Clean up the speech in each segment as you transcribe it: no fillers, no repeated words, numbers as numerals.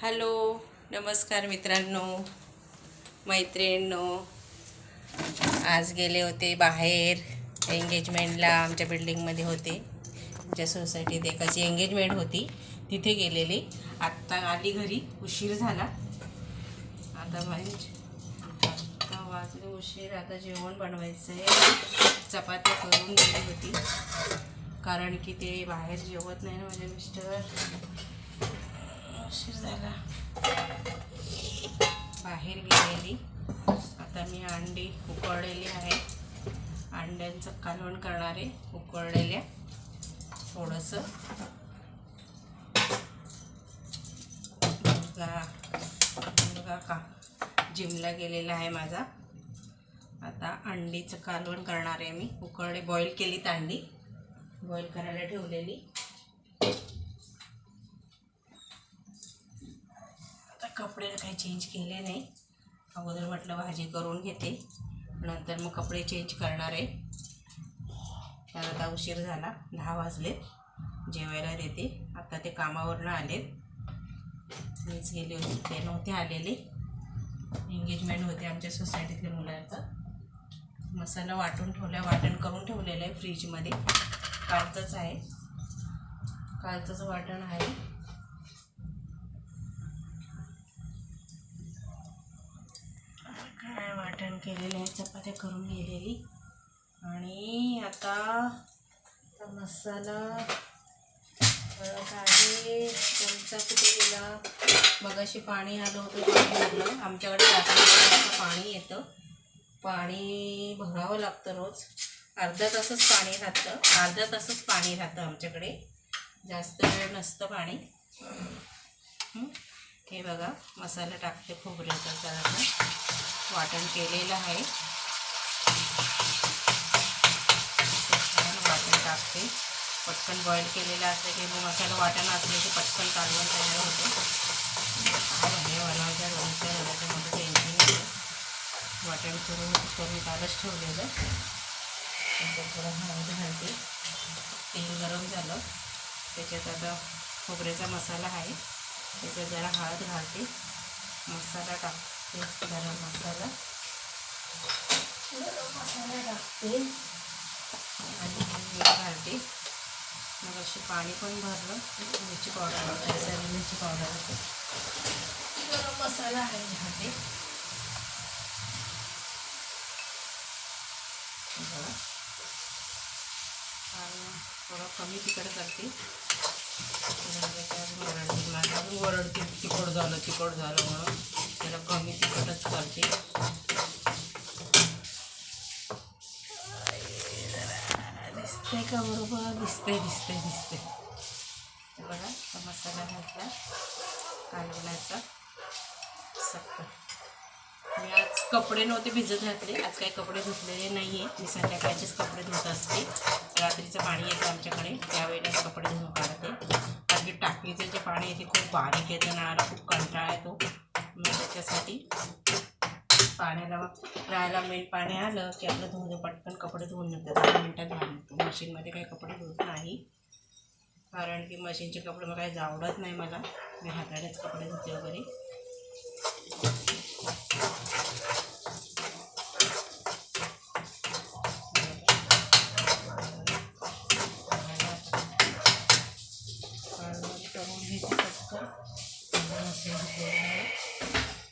Hello, नमस्कार मित्रांनो, मैत्रिणींनो. आज गेले होते बाहेर एंगेजमेंटला. आमच्या बिल्डिंगमध्ये होते, आमच्या सोसायटीत एकाची एंगेजमेंट होती, तिथे गेलेली. आत्ता आली घरी, उशीर झाला. आता वाजले उशीर. आता जेवण बनवायचं आहे. चपात्या करून गेली होती, कारण की ते बाहेर जेवत नाही ना माझे मिस्टर. उशीर झाला, बाहेर गेलेली. आता मी अंडी उकळलेली आहे, अंड्यांचं कालवण करणार आहे उकळलेल्या. थोडंसं मुलगा का जिमला गेलेला आहे माझा. आता अंडीचं कालवण करणार आहे मी. उकळले बॉईल केलीत अंडी, बॉईल करायला ठेवलेली. कपडे काही चेंज केले नाही. अगोदर म्हटलं भाजी करून घेते, नंतर मग कपडे चेंज करणार आहे. तर आता उशीर झाला, 10 वाजले. जेवायला देते. आता ते कामावरनं आले, मीच गेले होते, ते नव्हते आलेले. एंगेजमेंट होते आमच्या सोसायटीतल्या मुलांचं. मसाला वाटून वाटण करून ठेवलेलं आहे फ्रीजमध्ये. कालचंच आहे, कालचंच वाटण आहे. काय वाटण केलेलं आहे, चपात्या करून गेलेली. आणि आता मसाला आहे. चमचा कुठे गेला? मगाशी पाणी आलं होतं, पाणी भरलं. आमच्याकडे रात्री पाणी येतं, पाणी भरावं लागतं रोज. अर्धा तासच पाणी राहतं आमच्याकडे, जास्त वेळ नसतं पाणी. हे बघा, मसाला टाकते खोबऱ्याचा. जरासं वाटण केलेलं आहे, वाटण टाकते. पटकन बॉईल केलेलं असलं की मसाला वाटण असले की पटकन कालवण तयार होतं. काय म्हणजे बनवायच्या रोजच्या घराचं मोठं टेन्शन नाही. वाटण करून कालच ठेवलेलं. नंतर थोडं हळद घालते. तेल गरम झालं, त्याच्यात आता खोबऱ्याचा मसाला आहे, त्याच्यात जरा हळद घालते. मसाला टाकते, गरम मसाला टाकते आणि मीठ घालते. मग अशी पाणी पण भरलं. मिरची पावडर, मिरची पावडर, गरम मसाला आहे घालते. थोडं कमी तिखट करते. ओरडते तिखट झालं म्हणून त्याला कमी तिखटच करते. दिसते का? बरोबर दिसते. बघा, मसाला घातला कालवण्याचा. मी आज कपडे नव्हते भिजत घातले, आज काही कपडे धुतलेले नाही आहे. मी संध्याकाळचेच कपडे धुत असते. रात्रीचं पाणी येतं आमच्याकडे, त्यावेळेलाच कपडे धुवून काढते. कारण की टाकीचं जे पाणी येते खूप बारीक येतं ना, खूप कंटाळा येतो. मी त्याच्यासाठी पाण्याला राहायला मेन पाणी आलं की आपलं धुवून पटकन कपडे धुवून नंतर 10 मिनटात घालतो. मशीनमध्ये काही कपडे धुवत नाही, कारण की मशीनचे कपडे मग काही आवडत नाही मला. मी हातानेच कपडे धुते वगैरे.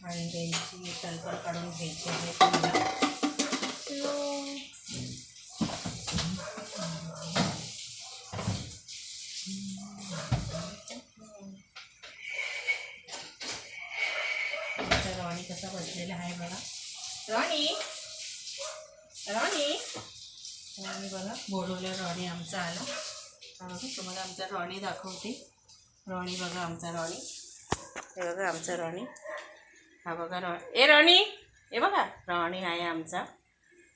आणि त्यांची तलपर काढून घ्यायची आहे तुम्हाला. रॉणी कसा बसलेला आहे बघा. रॉणी बघा, बोलवलं. रॉणी आमचा आला. तुम्हाला आमचा रॉणी दाखवते. रॉणी बघा, आमचा रॉणी. हे बघा आमचा रॉणी. हा बघा रॉणी. हे बघा, रॉणी आहे आमचा,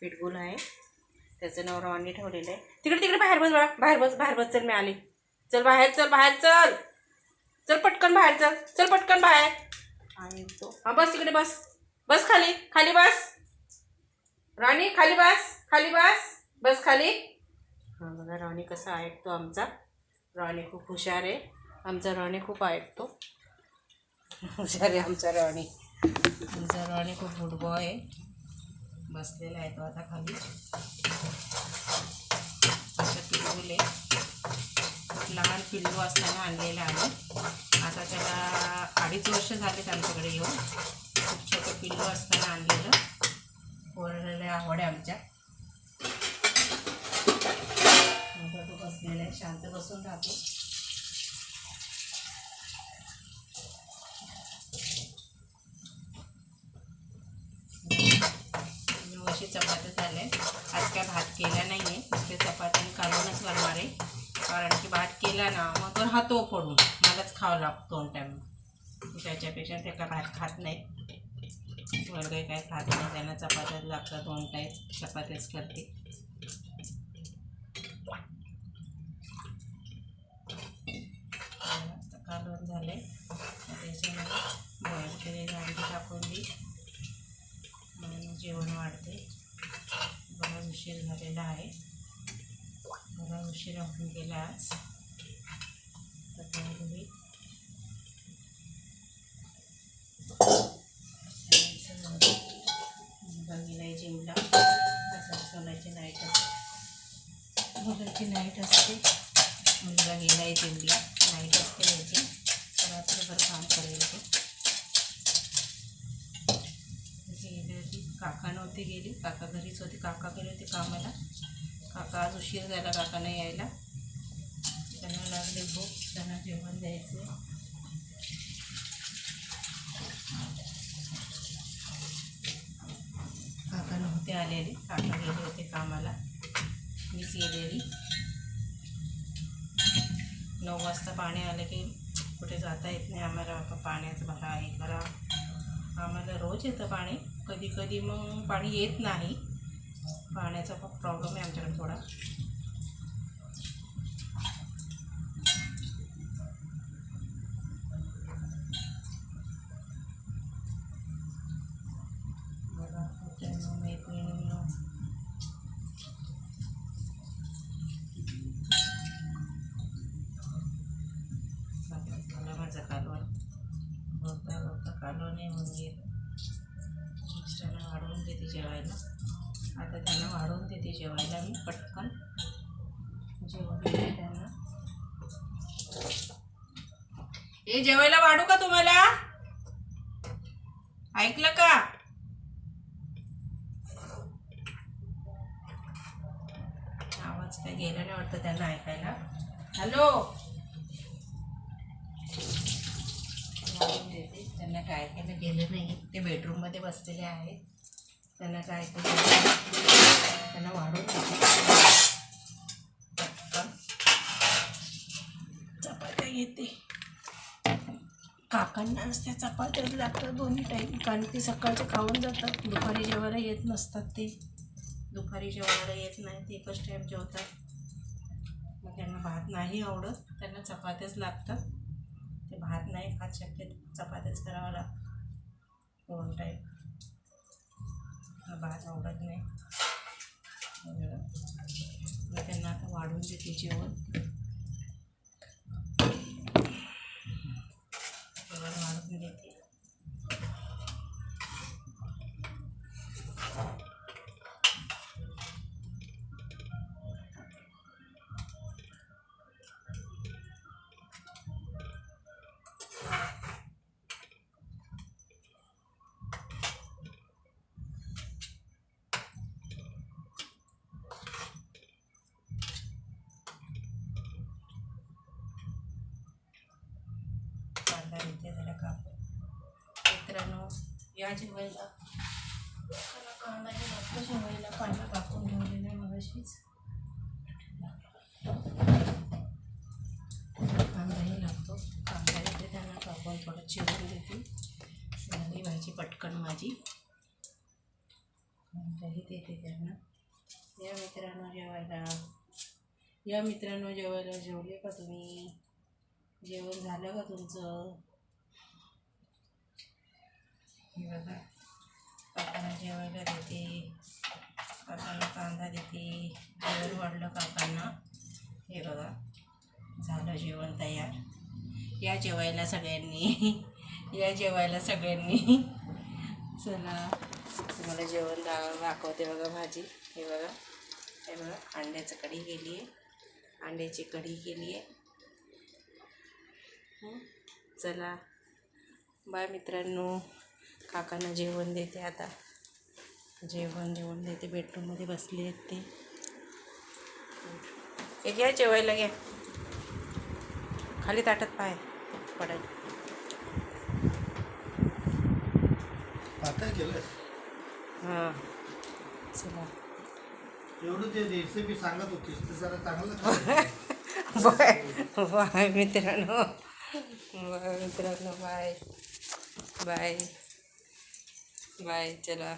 पिटबुल आहे. त्याचं नाव रॉणी ठेवलेलं आहे. तिकडे बाहेर बस बघा, बाहेर बस. चल, मी आली. चल बाहेर चल पटकन बाहेर चल पटकन बाहेर. आणि तो हा बस तिकडे, बस खाली बस. रॉणी खाली बस खाली. हा बघा, रॉणी कसा ऐकतो आमचा. रॉणी खूप हुशार आहे आमचा. रॉणी खूप ऐकतो. हुशार आहे आमचा रॉणी. आमचा रॉणी खूप गुड बॉय आहे. बसलेला आहे तो आता खाली. असं पिल्लूले लहान पिल्लू असताना आणलेलं आहे. आता त्याला 2.5 वर्ष झालेत आमच्याकडे येऊन. खूप छोटं पिल्लू असताना आणलेलं. पोराला आवड आहे आमच्या. आता तो बसलेला आहे, शांत बसून राहतो. अशी चपात्या झाल्या. आज काय भात केला नाही आहे, नुसते चपात्या कालवणच करणार आहे. कारण की भात केला ना मग तो राहतो पडून, मलाच खावं लागतो 2 टाईम. त्याच्यापेक्षा ते काय भात खात नाहीत. वगैरे काय खात नाही, त्यांना चपात्याच लागतात. 2 टाईम चपात्याच करते. कालवण झालं आहे. त्याच्यामध्ये बॉईल केलेली अंडी टाकून दी म्हणून जेवण वाढते. बराच उशीर झालेला आहे. बराच उशीर होऊन गेला आज. तर त्यामध्ये मुलगा गेलाय जिमला. तसंच सोनाची नाईट असते, मुलाची नाईट असते. मुलगा गेलाय जिमला, नाईट असते याची. रात्रभर काम करेल ते. गेली होती, काका नव्हती गेली, काका घरीच होती. काका गेले होते कामाला. काका आज उशीर झाला काका नाही यायला. त्यांना लागले भूक, त्यांना जेवण द्यायचे. काका नव्हते आलेले, काका गेले होते कामाला. मीच गेलेली. 9 वाजता पाणी आलं की कुठे जाता येत नाही आम्हाला. पाण्याचं भरा हे करा. आम्हाला रोज येतं पाणी, कधी कधी मग पाणी येत नाही. पाण्याचा खूप प्रॉब्लेम आहे आमच्याकडे थोडा. बघा मैत्रिणींनो, झालं माझं कालवण. बोलता बोलता कालवण होऊन गेलं. मिस्टरांना वाढवून देते जेवायला. आता त्यांना वाढवून देते जेवायला मी पटकन. जेवण देते त्यांना. हे जेवायला वाढू का तुम्हाला? ऐकलं का? आवाज काय गेला नाही वाटतं त्यांना ऐकायला. हॅलो, वाढवून देते. त्यांना काय ऐकायला गेलं नाही. ते बेडरूममध्ये बसलेले आहेत. त्यांना काय ऐकायला त्यांना वाढवून देते. चपात्या येते. काकांना असते चपात्याच लागतात 2 टाईम. कारण की सकाळचे खाऊन जातात, दुपारी जेवायला येत नसतात. ते दुपारी जेवायला येत नाही, ते एकच टाईम जेवतात. मग त्यांना भात नाही आवडत, त्यांना चपात्याच लागतात. ते भात नाही खात, शक्यतो चपात्याच करावं लागतं 2 टाईम. भात आवडत नाही. मग त्यांना आता वाढून देते जेवण. वाढून देते. कांदा देते जरा कापून. मित्रांनो, या जेवायला. कांदाही लागतो जेवायला. कांदा कापून ठेवलेला आहे मगाशीच. कांदाही लागतो. कांदा देते त्यांना कापून, थोडं चिरून देते. झाली भाजी पटकन माझी. कांदाही देते त्यांना. या मित्रांनो जेवायला. या मित्रांनो जेवायला. जेवले का तुम्ही? जेवण झालं का तुमचं? हे बघा, काकांना जेवायला देते. काकांना कांदा देते. जेवण वाढलं काकांना. हे बघा, झालं जेवण तयार. या जेवायला सगळ्यांनी. या जेवायला सगळ्यांनी. चला तुम्हाला जेवण दाखवते बघा. भाजी हे बघा, हे बघा अंड्याची कढी केली आहे, अंड्याची कढी केली आहे. चला बाय मित्रांनो. काकांना जेवण देते आता, जेवण देते. बेडरूममध्ये बसले आहेत ते. हे घ्या जेवायला, घ्या खाली ताटत पाय पडायला. हां चला. एवढं ते रेसिपी सांगत होतीस ते जरा चांगलं. बाय मित्रांनो, बाय मित्रांनो, बाय बाय बाय. चला.